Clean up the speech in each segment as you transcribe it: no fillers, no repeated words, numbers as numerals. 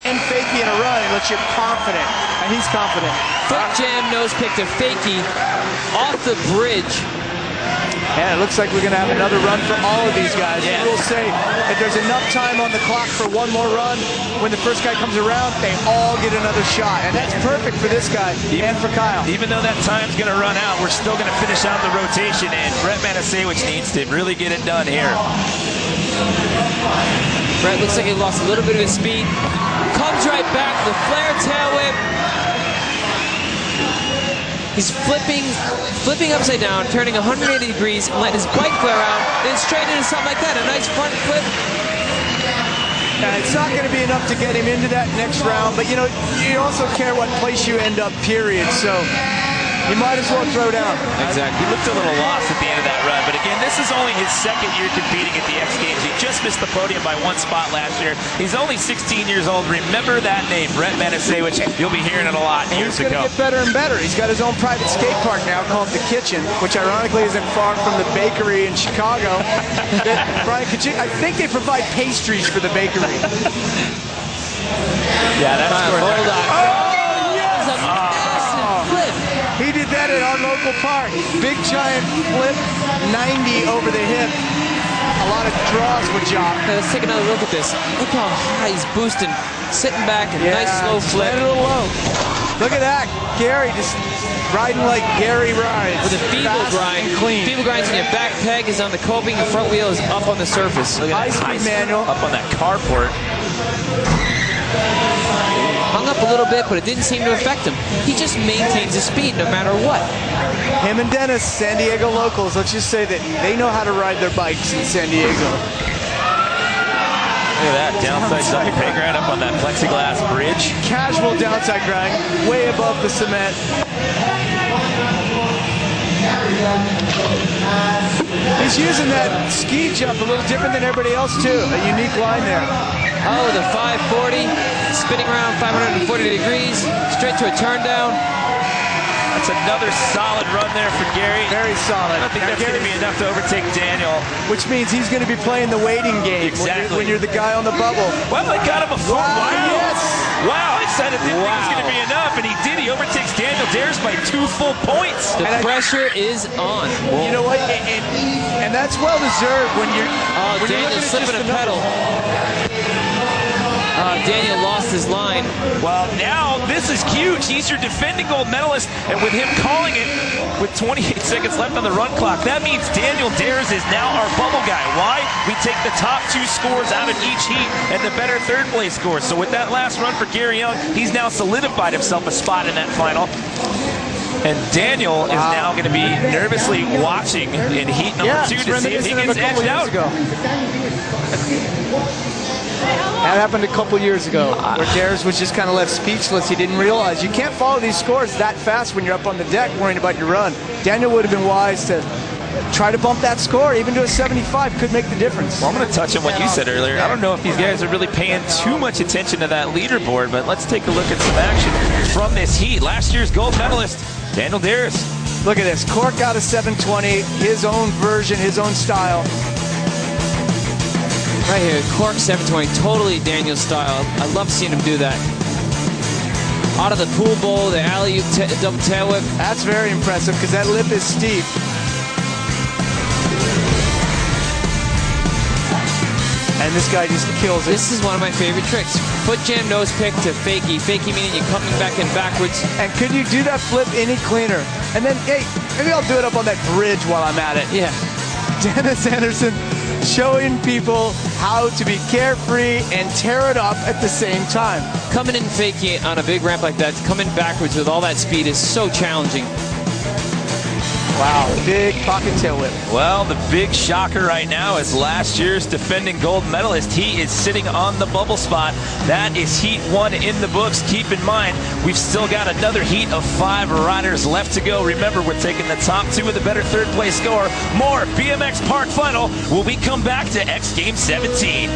and fakie in a run unless you're confident, and he's confident. Foot jam nose pick to fakie off the bridge. And it looks like we're going to have another run for all of these guys. Yeah. The rules say if there's enough time on the clock for one more run, when the first guy comes around, they all get another shot. And that's perfect for this guy and for Kyle. Even though that time's going to run out, we're still going to finish out the rotation, and Brett Manasewicz needs to really get it done here. Brett looks like he lost a little bit of his speed. Comes right back, the flare tail whip. He's flipping upside down, turning 180 degrees, and letting his bike flare out, then straight into something like that, a nice front flip. And it's not going to be enough to get him into that next round, but you know, you also care what place you end up, period. So you might as well throw down. Exactly. He looked a little lost at the end of that run, but again, this is only his second year competing at the X Games. He just missed the podium by one spot last year. He's only 16 years old. Remember that name, Brett Manasewicz. You'll be hearing it a lot years to go. He's going to get better and better. He's got his own private skate park now called The Kitchen, which ironically isn't far from the bakery in Chicago. Brian, I think they provide pastries for the bakery. Yeah, that's hold on. Oh, yes! That was a massive flip. He did that at our local park. Big giant flip, 90 over the hip. A lot of draws were dropped. Now let's take another look at this. Look how high he's boosting, sitting back, and nice slow flip. A little low. Look at that. Gary just riding like Gary rides. With a feeble grind. Clean. Feeble grinds, and your back peg is on the coping, your front wheel is up on the surface. Look at that high manual. Up on that carport. Hung up a little bit, but it didn't seem to affect him. He just maintains his speed no matter what. Him and Dennis, San Diego locals, let's just say that they know how to ride their bikes in San Diego. Look at that, downside double peg grind up on that plexiglass bridge. Casual downside grind, way above the cement. He's using that ski jump a little different than everybody else too. A unique line there. Oh, the 540, spinning around 540 degrees, straight to a turn down. That's another solid run there for Gary. Very solid. I don't think that's going to be enough to overtake Daniel. Which means he's going to be playing the waiting game. Exactly. When you're the guy on the bubble. Well, they got him a full. Wow, yes. Wow, I said it didn't think it was going to be enough, and he did. He overtakes Daniel Dares by 2 full points. The pressure is on. You know what? And that's well deserved when you're. Oh, Daniel's slipping a pedal. Daniel lost his line. Well, now this is huge. He's your defending gold medalist, and with him calling it with 28 seconds left on the run clock, that means Daniel Dares is now our bubble guy. Why? We take the top 2 scores out of each heat and the better third place scores. So with that last run for Gary Young, he's now solidified himself a spot in that final. And Daniel is now going to be nervously watching in heat number 2 to see if he gets edged out. That happened a couple years ago, where Dares was just kind of left speechless. He didn't realize you can't follow these scores that fast when you're up on the deck worrying about your run. Daniel would have been wise to try to bump that score, even to a 75, could make the difference. Well, I'm going to touch on what you said earlier. I don't know if these guys are really paying too much attention to that leaderboard, but let's take a look at some action from this heat. Last year's gold medalist, Daniel Dares. Look at this, Cork out of 720, his own version, his own style. Right here, Cork 720, totally Daniel style. I love seeing him do that. Out of the pool bowl, the alley-oop double tail whip. That's very impressive because that lip is steep. And this guy just kills it. This is one of my favorite tricks. Foot jam nose pick to fakie. Fakie meaning you're coming back and backwards. And could you do that flip any cleaner? And then, hey, maybe I'll do it up on that bridge while I'm at it. Yeah. Dennis Anderson showing people how to be carefree and tear it up at the same time. Coming in fakie on a big ramp like that, coming backwards with all that speed is so challenging. Wow, big pocket tail whip. Well, the big shocker right now is last year's defending gold medalist. He is sitting on the bubble spot. That is heat 1 in the books. Keep in mind, we've still got another heat of 5 riders left to go. Remember, we're taking the top 2 with the better third place score. More BMX Park Final when we come back to X Games 17.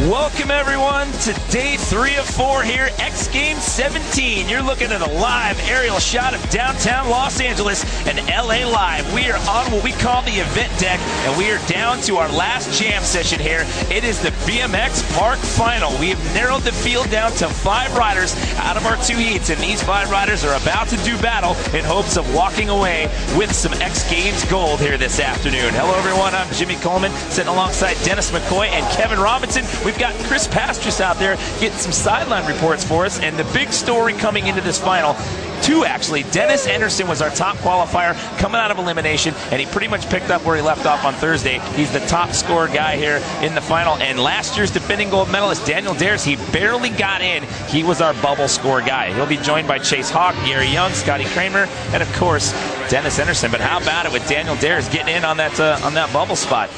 Welcome Welcome, everyone, to day 3 of 4 here, X Games 17. You're looking at a live aerial shot of downtown Los Angeles and LA Live. We are on what we call the event deck, and we are down to our last jam session here. It is the BMX Park Final. We have narrowed the field down to 5 riders out of our 2 heats, and these 5 riders are about to do battle in hopes of walking away with some X Games gold here this afternoon. Hello, everyone. I'm Jimmy Coleman, sitting alongside Dennis McCoy and Kevin Robinson. We've got Chris Pastris out there getting some sideline reports for us, and the big story coming into this final, 2 actually. Dennis Anderson was our top qualifier coming out of elimination, and he pretty much picked up where he left off on Thursday. He's the top scorer guy here in the final, and last year's defending gold medalist Daniel Dares, he barely got in. He was our bubble score guy. He'll be joined by Chase Hawk, Gary Young, Scotty Kramer, and of course Dennis Anderson. But how about it with Daniel Dares getting in on that bubble spot?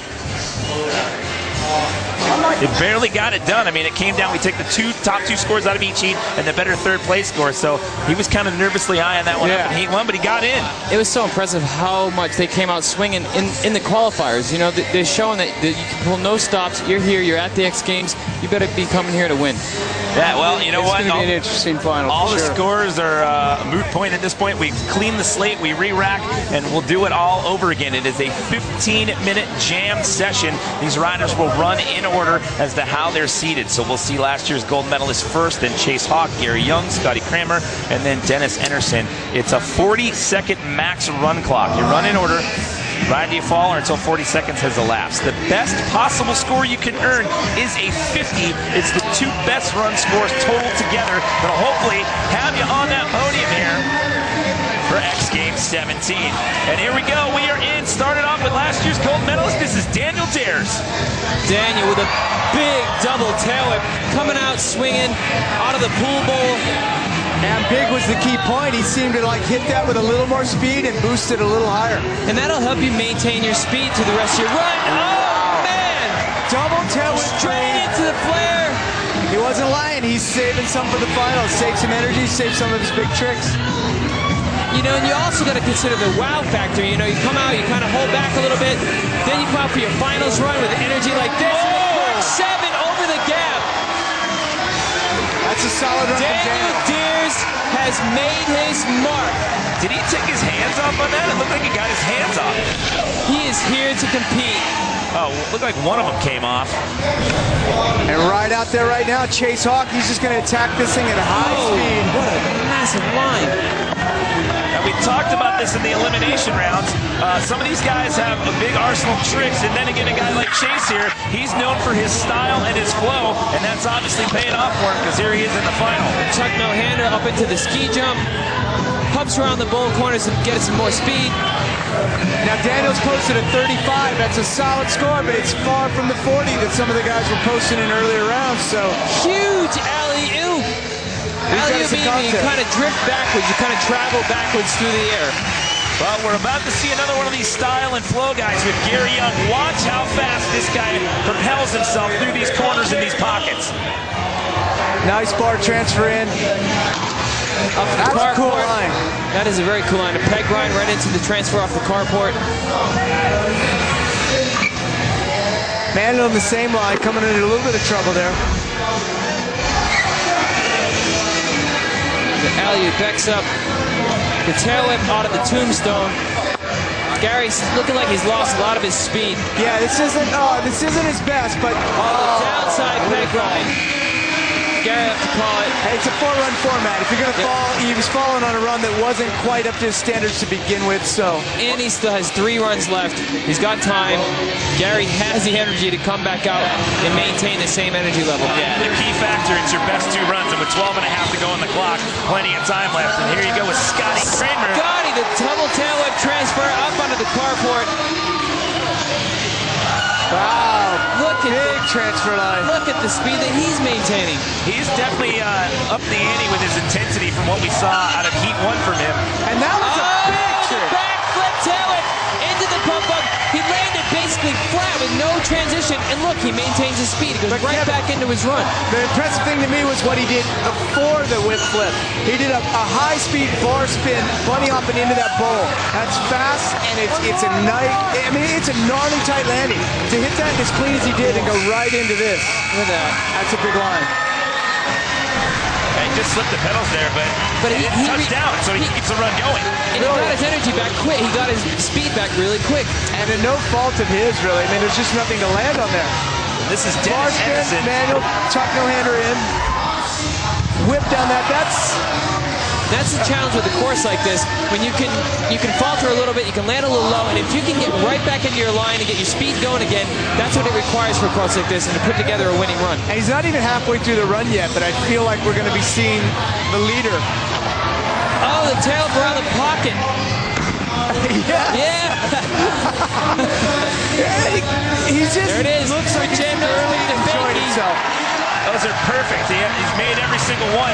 It barely got it done. I mean, it came down. We take the top two scores out of each heat and the better third place score. So he was kind of nervously eyeing that one up in heat 1, but he got in. It was so impressive how much they came out swinging in the qualifiers. You know, they're showing that you can pull no stops. You're here. You're at the X Games. You better be coming here to win. Yeah, well, you know what? It's going to be an interesting final. All the scores are a moot point at this point. We clean the slate, we re-rack, and we'll do it all over again. It is a 15-minute jam session. These riders will run in order as to how they're seated. So we'll see last year's gold medalist first, then Chase Hawk, Gary Young, Scotty Kramer, and then Dennis Anderson. It's a 40-second max run clock. You run in order. Ride to you fall or until 40 seconds has elapsed. The best possible score you can earn is a 50. It's the 2 best run scores total together that'll hopefully have you on that podium here for X Games 17. And here we go. We are in. Started off with last year's gold medalist. This is Daniel Dares. Daniel with a big double tail whip coming out swinging out of the pool bowl. And big was the key point. He seemed to hit that with a little more speed and boost it a little higher. And that'll help you maintain your speed to the rest of your run. Oh, man! Double tail whip straight into the flare. He wasn't lying. He's saving some for the finals. Save some energy, save some of his big tricks. You know, and you also got to consider the wow factor. You know, you come out, you kind of hold back a little bit, then you come out for your finals run with energy like this. Oh! 7 over the gap. That's a solid run. Daniel Dares has made his mark. Did he take his hands off on that? It looked like he got his hands off. He is here to compete. Oh, it looked like one of them came off. And right out there right now, Chase Hawk, he's just going to attack this thing at high speed. What a massive line. Now, we talked about this in the elimination rounds. Some of these guys have a big arsenal of tricks, and then again, a guy like Chase here, he's known for his style and his flow, and that's obviously paying off for him because here he is in the final. Chuck no-hander up into the ski jump, pumps around the bowl corners and gets some more speed. Now Daniel's posted a 35. That's a solid score, but it's far from the 40 that some of the guys were posting in earlier rounds. So huge alley-oop. Alley-oop meaning you kind of drift backwards, you kind of travel backwards through the air. Well, we're about to see another one of these style and flow guys with Gary Young. Watch how fast this guy propels himself through these corners and these pockets. Nice bar transfer in. That's a cool line. That is a very cool line. A peg grind right into the transfer off the carport. Mandel on the same line, coming into a little bit of trouble there. The alley-oop backs up. The tail whip out of the tombstone. Gary's looking like he's lost a lot of his speed. Yeah, this isn't his best, but downside peg grind. Gary have to call it. Hey, it's a 4-run format. If you're going to fall, he was falling on a run that wasn't quite up to his standards to begin with, so. And he still has 3 runs left. He's got time. Gary has the energy to come back out and maintain the same energy level. Yeah, the key factor, it's your best 2 runs, and with 12 and a half to go on the clock, plenty of time left. And here you go with Scotty Kramer. Scotty, the double tail whip transfer up onto the carport. Wow, look at big transfer line. Look at the speed that he's maintaining. He's definitely up the ante with his intensity from what we saw out of Heat 1 from him. And that was a big trick. Backflip tail whip into the pump up. He landed basically basically flat with no transition. And look, he maintains his speed. He goes right back into his run. The impressive thing to me was what he did before the whip flip. He did a high-speed bar spin, bunny hopping into that bowl. That's fast, and it's a it's a gnarly tight landing. To hit that as clean as he did and go right into this. Look at that. That's a big line. He just slipped the pedals there, but he touched down, so he keeps the run going. And he got his energy back quick. He got his speed back really quick. And no fault of his, really. I mean, there's just nothing to land on there. This is Dennis Henderson. Manual, tuck no-hander in. Whip down that. That's the challenge with a course like this. When you can falter a little bit, you can land a little low, and if you can get right back into your line and get your speed going again, that's what it requires for a course like this, and to put together a winning run. And he's not even halfway through the run yet, but I feel like we're going to be seeing the leader. Oh, the tail around the pocket. Yeah. He's just there it is. Looks like he's Jim really enjoying himself. Those are perfect. He's made every single one.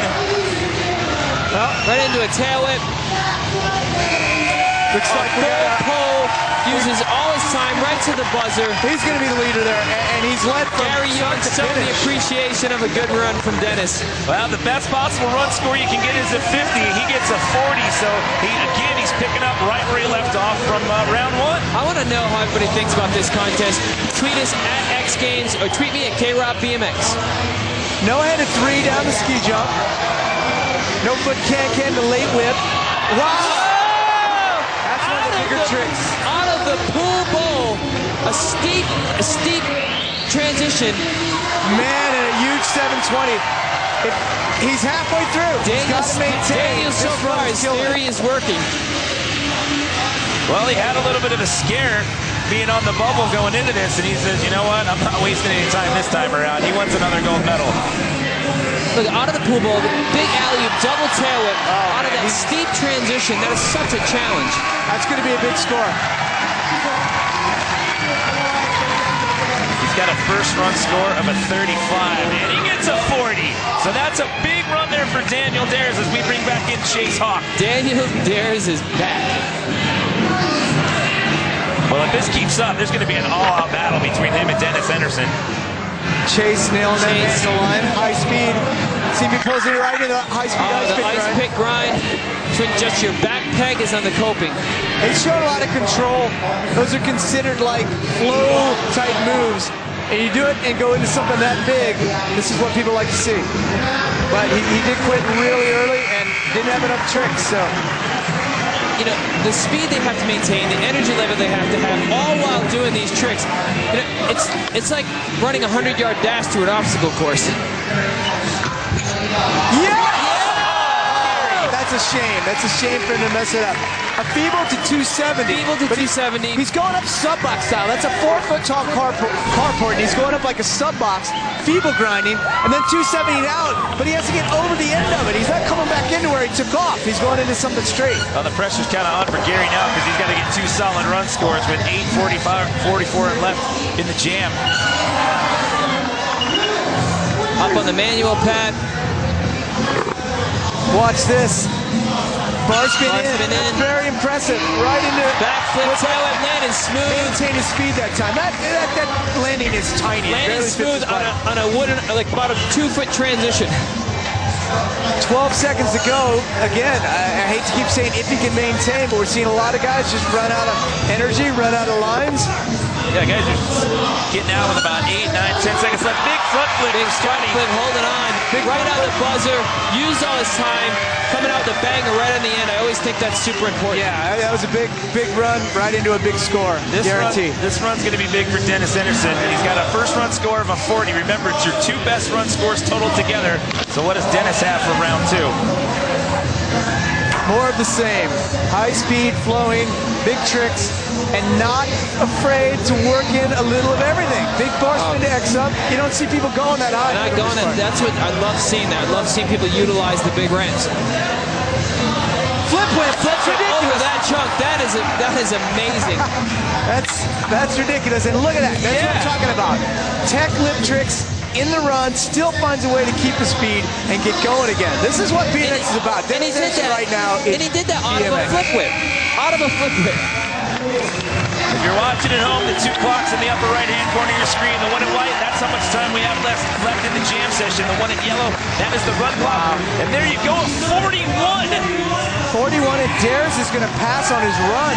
Well, right into a tail whip. Looks like full pole, uses all his time right to the buzzer. He's going to be the leader there, and he's led from Gary Young showing the appreciation of a good run from Dennis. Well, the best possible run score you can get is a 50. He gets a 40, so he's picking up right where he left off from round one. I want to know how everybody thinks about this contest. Tweet us at X Games or tweet me at KRobBMX. No-handed 3 down the ski jump. No foot can the late whip. Wow! That's one of the bigger tricks. Out of the pool bowl, a steep transition. Man, and a huge 720. He's halfway through. Daniel so far, his theory is working. Well, he had a little bit of a scare being on the bubble going into this, and he says, you know what, I'm not wasting any time this time around. He wants another gold medal. Look, out of the pool ball, the big alley-oop, double tail whip, out of that steep transition. That is such a challenge. That's going to be a big score. He's got a first run score of a 35, and he gets a 40. So that's a big run there for Daniel Dares as we bring back in Chase Hawk. Daniel Dares is back. Well, if this keeps up, there's going to be an all-out battle between him and Dennis Henderson. Chase nailing that man the line, high speed. See me posing right into the high speed ice pick grind. Just your back peg is on the coping. They showed a lot of control. Those are considered like flow type moves. And you do it and go into something that big, this is what people like to see. But he did quit really early and didn't have enough tricks, so. You know, the speed they have to maintain, the energy level they have to have, all while doing these tricks. You know, it's like running a 100-yard dash through an obstacle course. Yeah! That's a shame. That's a shame for him to mess it up. A feeble to 270. Feeble to 270. He's going up sub-box style. That's a 4-foot tall carport, and he's going up like a sub-box, feeble grinding, and then 270 out. But he has to get over the end of it. He's not coming back into where he took off. He's going into something straight. Well, the pressure's kind of on for Gary now because he's got to get 2 solid run scores with 8:44 left in the jam. Up on the manual pad. Watch this. Bar spin in. That's very impressive. Right into it. Backflip, tail whip, landing smooth. Maintain his speed that time. That landing is tiny. Landing smooth on a wooden, like about a 2-foot transition. 12 seconds to go. Again, I hate to keep saying if he can maintain, but we're seeing a lot of guys just run out of energy, run out of lines. Yeah, guys are getting out with about 8, 9, 10 seconds left. Big front flip. Big front flip, holding on. Right on the buzzer. Used all his time. Coming out with a banger right on the end. I always think that's super important. Yeah, that was a big run right into a big score. Guarantee. This run's going to be big for Dennis Henderson. And he's got a first run score of a 40. Remember, it's your 2 best run scores total together. So what does Dennis have for round 2? More of the same. High speed, flowing, big tricks, and not afraid to work in a little of everything. Big bar spin to X up. You don't see people going that high. Not going that. That's what I love seeing. That I love seeing people utilize the big ramps. Flip whip. That's ridiculous. Over that chunk. That is amazing. That's ridiculous. And look at that. That's what I'm talking about. Tech lip tricks in the run, still finds a way to keep the speed and get going again. This is what BMX is about. And he did that right now. And he did that out of a flip whip. Out of a flip whip. If you're watching at home, the 2 clocks in the upper right-hand corner of your screen. The one in white, that's how much time we have left in the jam session. The one in yellow, that is the run clock. And there you go, 41. 41, and Dares is going to pass on his run.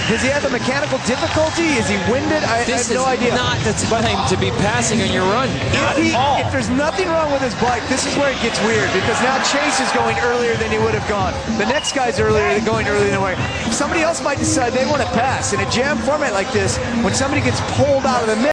Does he have the mechanical difficulty? Is he winded? I have no idea. This is not the time to be passing on your run. If there's nothing wrong with his bike, this is where it gets weird, because now Chase is going earlier than he would have gone. The next guy's going earlier than where somebody else might decide they want to pass. In a jam format like this, when somebody gets pulled out of the mix,